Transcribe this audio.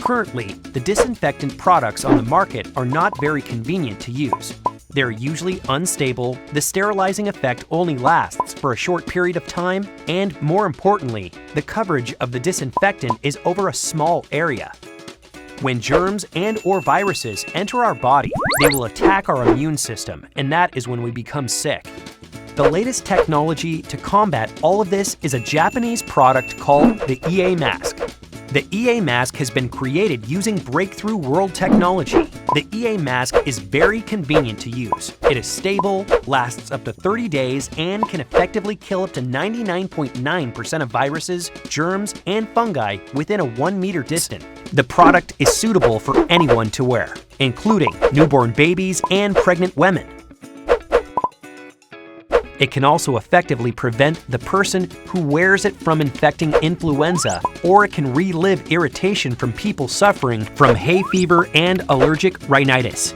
Currently, the disinfectant products on the market are not very convenient to use. They're usually unstable, the sterilizing effect only lasts for a short period of time, and more importantly, the coverage of the disinfectant is over a small area. When germs and/or viruses enter our body, they will attack our immune system, and that is when we become sick. The latest technology to combat all of this is a Japanese product called the EA mask. The EA mask has been created using breakthrough world technology. The EA mask is very convenient to use. It is stable, lasts up to 30 days, and can effectively kill up to 99.9% of viruses, germs, and fungi within a 1 meter distance. The product is suitable for anyone to wear, including newborn babies and pregnant women. It can also effectively prevent the person who wears it from infecting influenza, or it can relieve irritation from people suffering from hay fever and allergic rhinitis.